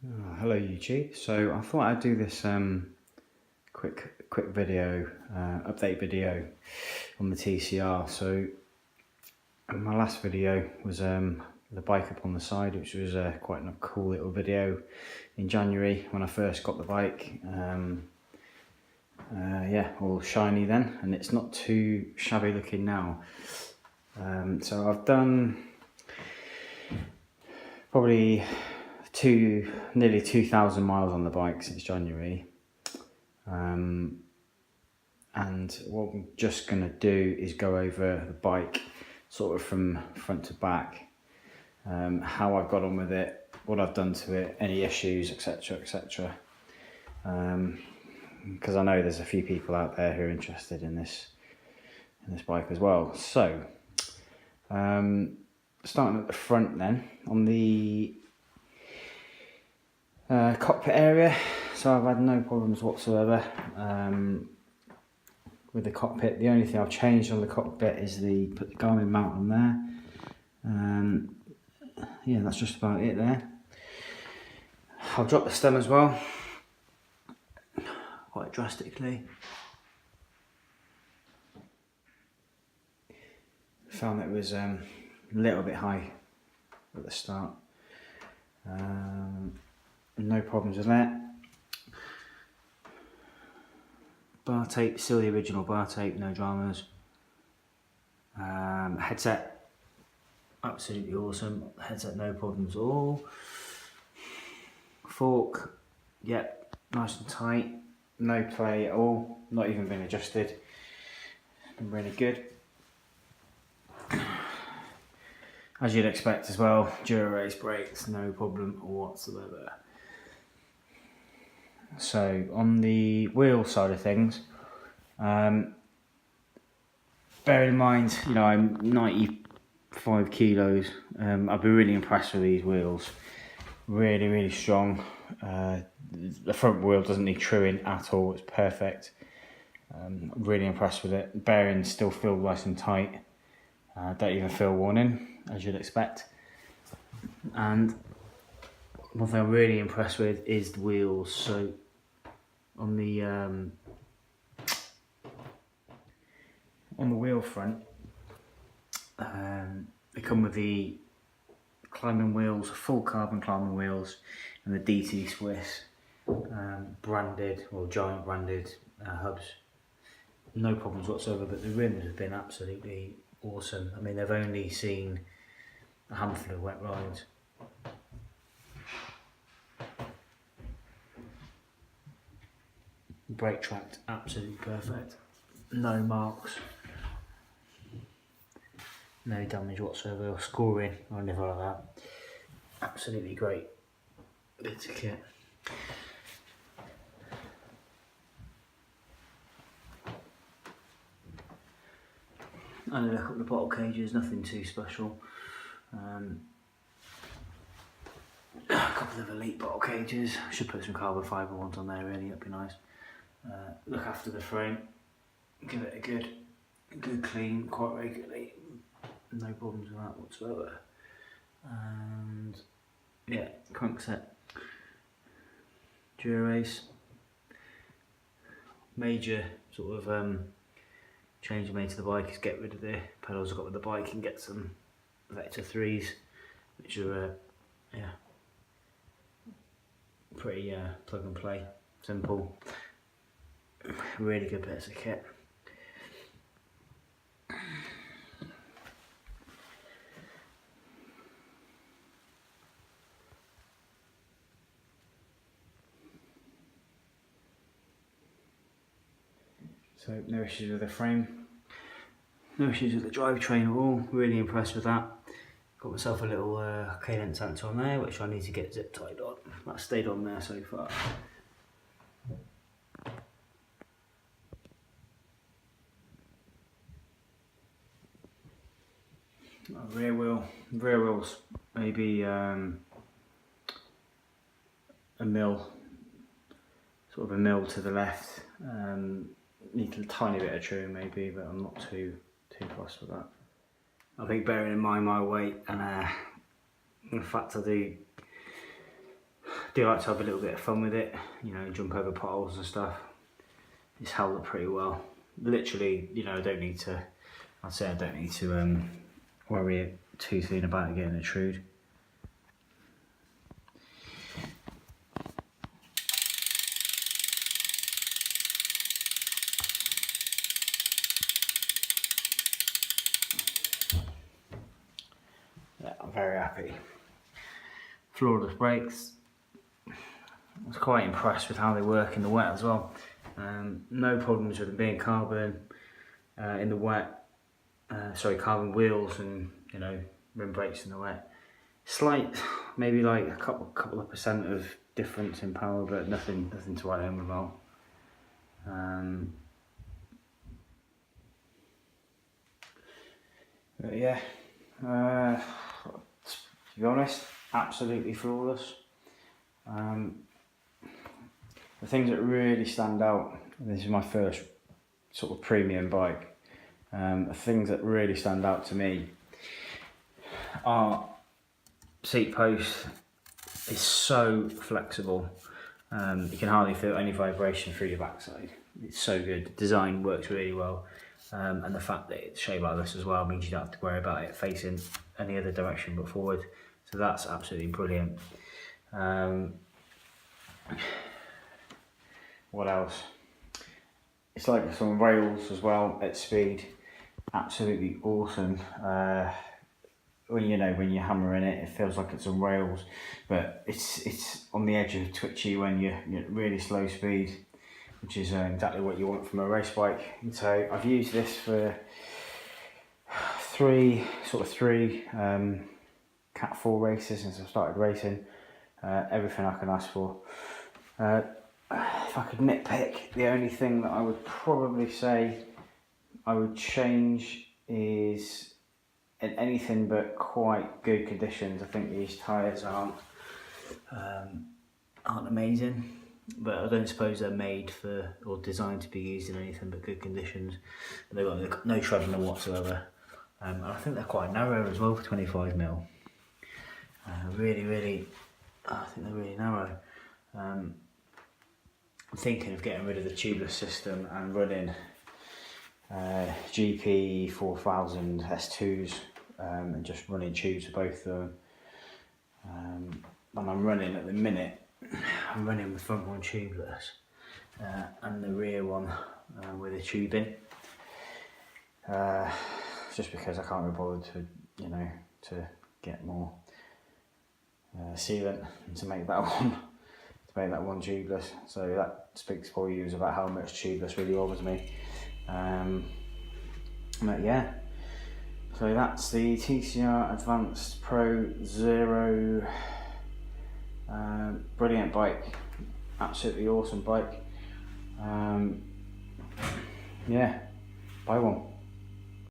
Hello YouTube. So I thought I'd do this quick video, update video on the TCR. So my last video was the bike up on the side, which was quite a cool little video in January when I first got the bike. Yeah, all shiny then, and it's not too shabby looking now. So I've done probably nearly 2,000 miles on the bike since January, and what I'm just going to do is go over the bike sort of from front to back, how I've got on with it, what I've done to it, any issues, etc, etc, because I know there's a few people out there who are interested in this bike as well. So starting at the front then, on the cockpit area, so I've had no problems whatsoever with the cockpit. The only thing I've changed on the cockpit is put the Garmin mount on there. Yeah, that's just about it there. I'll drop the stem as well, quite drastically. Found that it was a little bit high at the start. No problems with that. Bar tape, still the original bar tape, no dramas. Headset, absolutely awesome. Headset, no problems at all. Fork, yep, nice and tight, no play at all, not even been adjusted. Been really good. As you'd expect as well, Dura-Race brakes, no problem whatsoever. So on the wheel side of things, bear in mind, you know, I'm 95 kilos. I've been really impressed with these wheels. Really strong. The front wheel doesn't need truing at all. It's perfect. Really impressed with it. Bearings still feel nice and tight. Don't even feel worn in, as you'd expect. And one thing I'm really impressed with is the wheels. So on the wheel front, they come with the climbing wheels, full carbon climbing wheels, and the DT Swiss branded or Giant branded hubs. No problems whatsoever, but the rims have been absolutely awesome. I mean, they've only seen a handful of wet rides. Brake tracked, absolutely perfect. No marks, no damage whatsoever, or scoring or anything like that. Absolutely great bit of kit. And look at the bottle cages, nothing too special. A couple of elite bottle cages. I should put some carbon fibre ones on there, really, that'd be nice. Look after the frame, give it a good clean quite regularly. No problems with that whatsoever. And yeah, crankset, Dura-Race. Major sort of change I made to the bike is get rid of the pedals I've got with the bike and get some Vector 3s, which are yeah, pretty plug and play, simple, really good bits of kit. So no issues with the frame, no issues with the drivetrain at all. Really impressed with that. Got myself a little cadence sensor on there, which I need to get zip tied on. That's stayed on there so far. Rear wheels maybe a mil, sort of a mil to the left. Need a tiny bit of trim maybe, but I'm not too fussed with that. I think bearing in mind my weight and the fact I do do like to have a little bit of fun with it, you know, jump over potholes and stuff. It's held up pretty well. Literally, you know, I don't need to worry too soon about it getting a intrude. Yeah, I'm very happy. Floorless brakes. I was quite impressed with how they work in the wet as well. No problems with them being carbon in the wet. Carbon wheels and, you know, rim brakes in the wet. Slight, maybe like a couple of percent of difference in power, but nothing to write home about. But yeah, to be honest, absolutely flawless. The things that really stand out, and this is my first sort of premium bike, the things that really stand out to me are seat post is so flexible. You can hardly feel any vibration through your backside. It's so good. The design works really well, and the fact that it's shaped like this as well means you don't have to worry about it facing any other direction but forward. So that's absolutely brilliant. What else? It's like some rails as well at speed. Absolutely awesome. When you hammer in it, it feels like it's on rails, but it's on the edge of twitchy when you're really slow speed, which is exactly what you want from a race bike. And so I've used this for three Cat 4 races since I started racing. Everything I can ask for. If I could nitpick, the only thing that I would probably say I would change is in anything but quite good conditions. I think these tyres aren't amazing, but I don't suppose they're made for or designed to be used in anything but good conditions. They've got no tread on them whatsoever, and I think they're quite narrow as well for 25mm. I think they're really narrow. I'm thinking of getting rid of the tubeless system and running GP 4000 S2s and just running tubes for both of them. And I'm running at the minute, I'm running the front one tubeless and the rear one with a tube in. Just because I can't be bothered to get more sealant and to make that one tubeless. So that speaks volumes about how much tubeless really bothers me. But yeah, so that's the TCR Advanced Pro Zero. Brilliant bike, absolutely awesome bike. Yeah, buy one.